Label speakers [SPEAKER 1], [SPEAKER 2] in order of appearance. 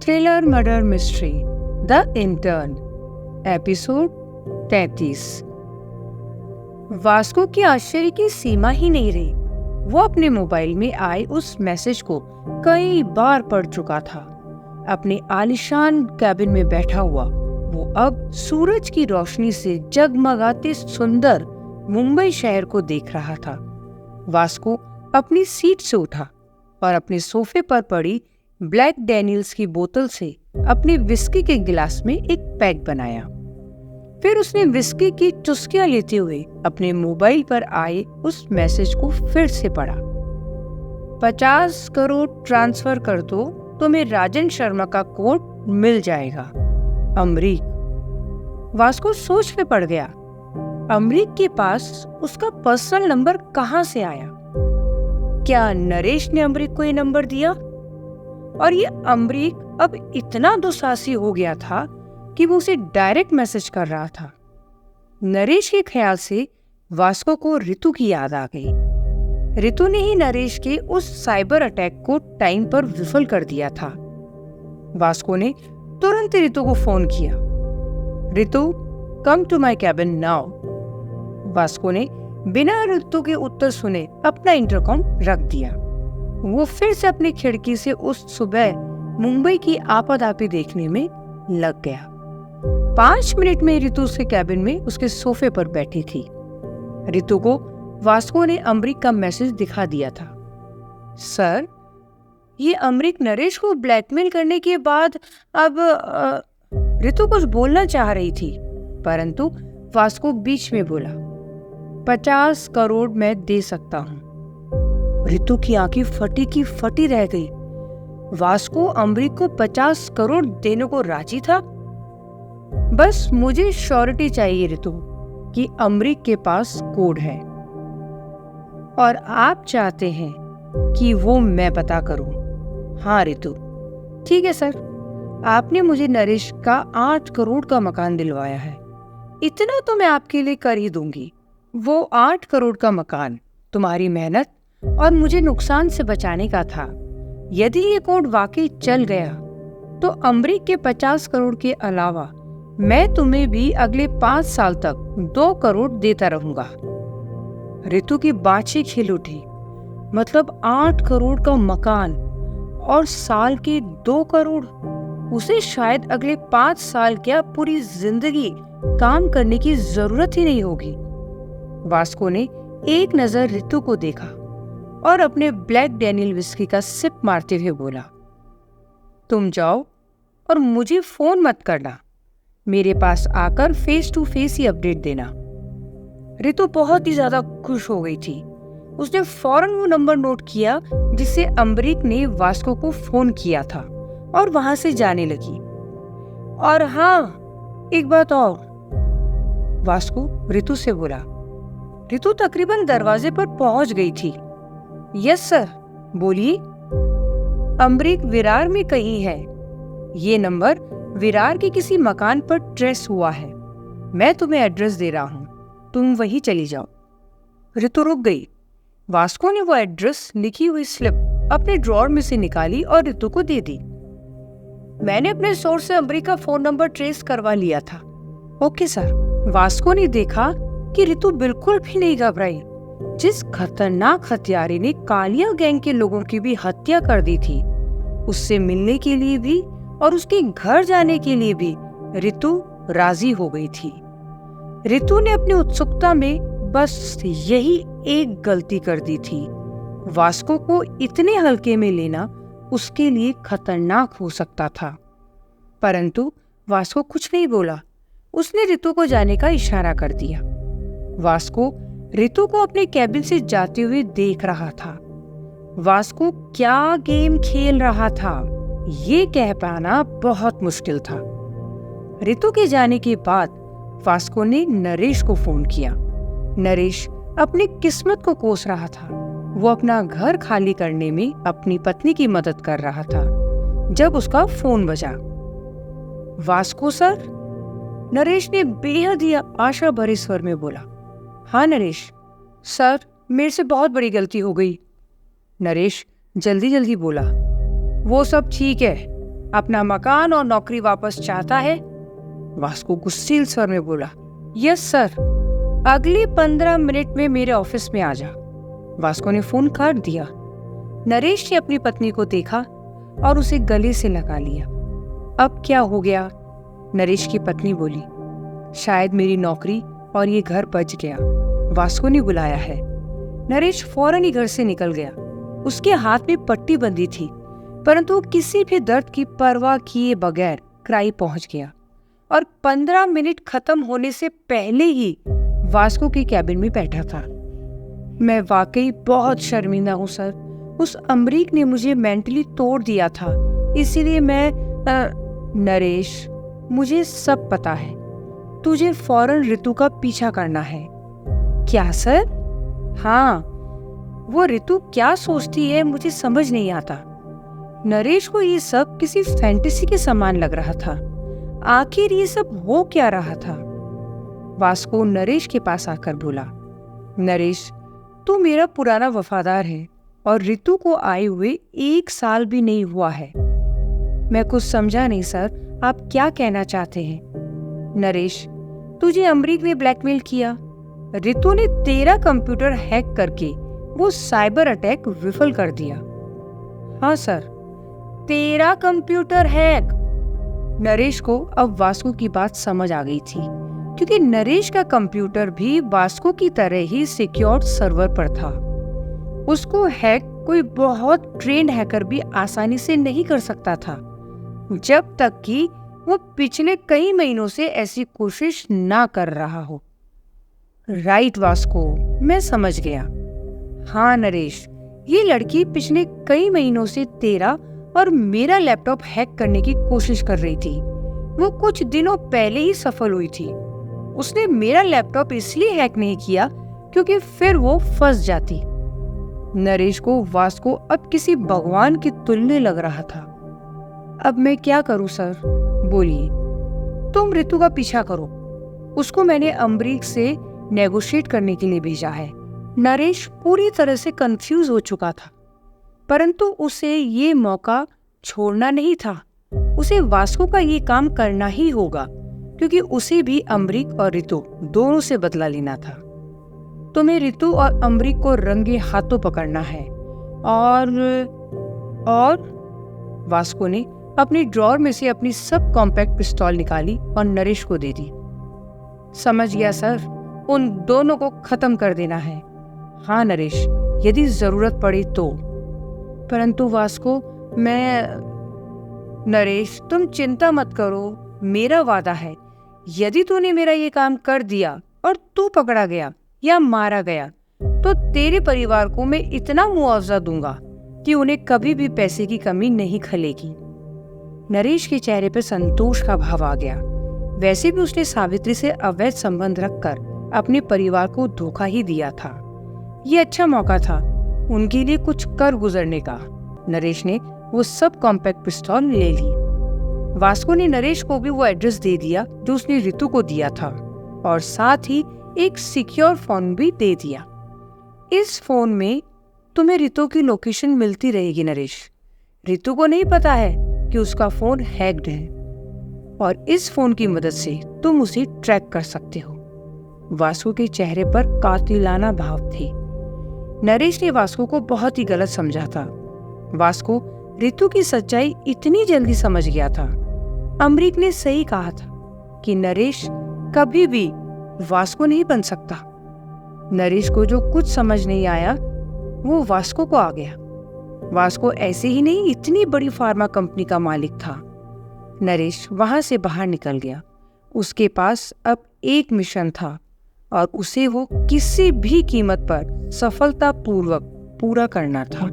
[SPEAKER 1] Thriller murder mystery the intern, episode 33। Vasco की आश्चर्य की सीमा ही नहीं रही। वो अपने मोबाइल में आए उस मैसेज को कई बार पढ़ चुका था। अपने आलीशान कैबिन में बैठा हुआ वो अब सूरज की रोशनी से जगमगाते सुंदर मुंबई शहर को देख रहा था। वास्को अपनी सीट से उठा और अपने सोफे पर पड़ी ब्लैक डैनियल्स की बोतल से अपने विस्की के गिलास में एक पैक बनाया। फिर उसने विस्की की चुस्कियां लेते हुए अपने मोबाइल पर आए उस मैसेज को फिर से पढ़ा। 50 करोड़ ट्रांसफर कर दो, तुम्हें राजन शर्मा का कोड मिल जाएगा। अमरीक। वास्को सोच में पड़ गया। अमरीक के पास उसका पर्सनल नंबर कहां से आया? क्या नरेश ने अमरीक को ये नंबर दिया? और ये अमरीक अब इतना दुस्साहसी हो गया था कि वो उसे डायरेक्ट मैसेज कर रहा था। नरेश के ख्याल से वास्को को रितु की याद आ गई। रितु ने ही नरेश के उस साइबर अटैक को टाइम पर विफल कर दिया था। वास्को ने तुरंत रितु को फोन किया। Ritu, come to my cabin now. Vasco ने बिना रितु के उत्तर सुने अपना इंटरकॉम रख दिया। वो फिर से अपनी खिड़की से उस सुबह मुंबई की आपाधापी देखने में लग गया। 5 मिनट में रितु उसके कैबिन में उसके सोफे पर बैठी थी। रितु को वास्को ने अमरीक का मैसेज दिखा दिया था। सर, ये अमरीक नरेश को ब्लैकमेल करने के बाद अब रितु कुछ बोलना चाह रही थी, परंतु वास्को बीच में बोला, 50 करोड़ मैं दे सकता हूं। रितु की आंखें फटी की फटी रह गई। वास्को अमरीक को 50 करोड़ देने को राजी था। बस मुझे श्योरिटी चाहिए रितु कि अमरीक के पास कोड है, और आप चाहते हैं कि वो मैं पता करूं। हाँ रितु, ठीक है सर, आपने मुझे नरेश का 8 करोड़ का मकान दिलवाया है, इतना तो मैं आपके लिए कर ही दूंगी। वो 8 करोड़ का मकान तुम्हारी मेहनत और मुझे नुकसान से बचाने का था। यदि ये कोड वाकई चल गया तो अमरीक के 50 करोड़ के अलावा मैं तुम्हें भी अगले 5 साल तक 2 करोड़ देता रहूंगा। रितु की बाछी खिल उठी। मतलब 8 करोड़ का मकान और साल के 2 करोड़। उसे शायद अगले 5 साल क्या पूरी जिंदगी काम करने की जरूरत ही नहीं होगी। वास्को ने एक नजर रितु को देखा और अपने ब्लैक डैनियल विस्की का सिप मारते हुए बोला, तुम जाओ और मुझे फोन मत करना, मेरे पास आकर फेस टू फेस ही अपडेट देना। रितु बहुत ही ज्यादा खुश हो गई थी। उसने फौरन वो नंबर नोट किया जिससे अमरीक ने वास्को को फोन किया था और वहां से जाने लगी। और हाँ, एक बात और, वास्को रितु से बोला। रितु तकरीबन दरवाजे पर पहुंच गई थी। यस सर, बोलिए। अमरीक विरार में कहीं है। ये नंबर विरार के किसी मकान पर ट्रेस हुआ है। मैं तुम्हें एड्रेस दे रहा हूं, तुम वहीं चली जाओ। रितु रुक गई। वास्को ने वो एड्रेस लिखी हुई स्लिप अपने ड्रॉअर में से निकाली और रितु को दे दी। मैंने अपने सोर्स से अमरीक का फोन नंबर ट्रेस करवा लिया था। Okay sir. वास्को ने देखा कि रितु बिल्कुल भी नहीं घबराई। जिस खतरनाक हत्यारे ने कालिया गैंग के लोगों की भी हत्या कर दी थी, उससे मिलने के लिए भी और उसके घर जाने के लिए भी रितु राजी हो गई थी। रितु ने अपनी उत्सुकता में बस यही एक गलती कर दी थी। वास्को को इतने हल्के में लेना उसके लिए खतरनाक हो सकता था। परंतु वास्को कुछ नहीं बोला। उसने रितु को जाने का इशारा कर दिया। वास्को रितु को अपने कैबिन से जाते हुए देख रहा था। वास्को क्या गेम खेल रहा था ये कह पाना बहुत मुश्किल था। रितु के जाने के बाद वास्को ने नरेश को फोन किया। नरेश अपनी किस्मत को कोस रहा था। वो अपना घर खाली करने में अपनी पत्नी की मदद कर रहा था जब उसका फोन बजा। वास्को सर, नरेश ने बेहद ही आशा भरे स्वर में बोला। हाँ नरेश। सर, मेरे से बहुत बड़ी गलती हो गई। नरेश जल्दी जल्दी बोला। वो सब ठीक है, अपना मकान और नौकरी वापस चाहता है? वास्को गुस्सेल स्वर में बोला। यस सर, अगले 15 मिनट में मेरे ऑफिस में आ जा। वास्को ने फोन काट दिया। नरेश ने अपनी पत्नी को देखा और उसे गले से लगा लिया। अब क्या हो गया? नरेश की पत्नी बोली। शायद मेरी नौकरी और ये घर बच गया। वास्को ने बुलाया है। नरेश फौरन ही घर से निकल गया। उसके हाथ में पट्टी बंधी थी, परंतु किसी भी दर्द की परवाह किए बगैर क्राई पहुंच गया और 15 मिनट खत्म होने से पहले ही वास्को के कैबिन में बैठा था। मैं वाकई बहुत शर्मिंदा हूँ सर। उस अमरीक ने मुझे मेंटली तोड़ दिया था, इसीलिए नरेश, मुझे सब पता है। तुझे फौरन ऋतु का पीछा करना है। क्या सर? हाँ, वो ऋतु क्या सोचती है मुझे समझ नहीं आता। नरेश को ये सब किसी फैंटेसी के समान लग रहा था। आखिर ये सब हो क्या रहा था? वास्को नरेश के पास आकर बोला, नरेश, तू मेरा पुराना वफादार है और ऋतु को आए हुए 1 साल भी नहीं हुआ है। मैं कुछ समझा नहीं सर, आप क्या कहना चाहते हैं? नरेश, तुझे अमरीक ने ब्लैकमेल किया। ऋतु ने तेरा कंप्यूटर हैक करके वो साइबर अटैक विफल कर दिया। हाँ सर, तेरा कंप्यूटर हैक। नरेश को अब वास्को की बात समझ आ गई थी, क्योंकि नरेश का कंप्यूटर भी वास्को की तरह ही सिक्योर्ड सर्वर पर था। उसको हैक कोई बहुत ट्रेंड हैकर भी आसानी से नहीं कर सकता था, जब तक कि वो पिछले कई महीनों से ऐसी कोशिश ना कर रहा हो। राइट वास्को, मैं समझ गया। हाँ नरेश, ये लड़की पिछले कई महीनों से तेरा और मेरा लैपटॉप हैक करने की कोशिश कर रही थी। वो कुछ दिनों पहले ही सफल हुई थी। उसने मेरा लैपटॉप इसलिए हैक नहीं किया क्योंकि फिर वो फंस जाती। नरेश को वास्को अब किसी भगवान की तुल्य लग रहा था। अब मैं क्या करूं सर? बोलिए। तुम ऋतु का पीछा करो। उसको मैंने अमरीक से नेगोशिएट करने के लिए भेजा है। नरेश पूरी तरह से कंफ्यूज हो चुका था, परंतु उसे ये मौका छोड़ना नहीं था। उसे वास्को का ये काम करना ही होगा, क्योंकि उसे भी अमरीक और ऋतु दोनों से बदला लेना था। तुम्हें ऋतु और अमरीक को रंगे हाथों पकड़ना है। और वास्को ने अपनी ड्रॉर में से अपनी सब कॉम्पैक्ट पिस्तौल निकाली और नरेश को दे दी। समझ गया सर, उन दोनों को खत्म कर देना है। हाँ नरेश, यदि जरूरत पड़ी तो। परंतु वास्को, नरेश, तुम चिंता मत करो। मेरा वादा है, यदि तूने मेरा ये काम कर दिया और तू पकड़ा गया या मारा गया, तो तेरे परिवार को मैं इतना मुआवजा दूंगा कि उन्हें कभी भी पैसे की कमी नहीं खलेगी। नरेश के चेहरे पर संतोष का भाव आ गया। वैसे भी उसने सावित्री से अवैध संबंध रखकर अपने परिवार को धोखा ही दिया था। ये अच्छा मौका था उनके लिए कुछ कर गुजरने का। नरेश ने वो सब कॉम्पैक्ट पिस्तौल ले ली। वास्को ने नरेश को भी वो एड्रेस दे दिया जो उसने ऋतु को दिया था, और साथ ही एक सिक्योर फोन भी दे दिया। इस फोन में तुम्हें ऋतु की लोकेशन मिलती रहेगी नरेश। ऋतु को नहीं पता है कि उसका फोन हैक्ड है, और इस फोन की मदद से तुम उसे ट्रैक कर सकते हो। वास्को के चेहरे पर कातिलाना भाव थे। नरेश ने वास्को को बहुत ही गलत समझा था। वास्को ऋतु की सच्चाई इतनी जल्दी समझ गया था। अमरीक ने सही कहा था कि नरेश कभी भी वास्को नहीं बन सकता। नरेश को जो कुछ समझ नहीं आया वो वास्को को आ गया। वास्को ऐसे ही नहीं, इतनी बड़ी फार्मा कंपनी का मालिक था। नरेश वहां से बाहर निकल गया। उसके पास अब एक मिशन था और उसे वो किसी भी कीमत पर सफलतापूर्वक पूरा करना था।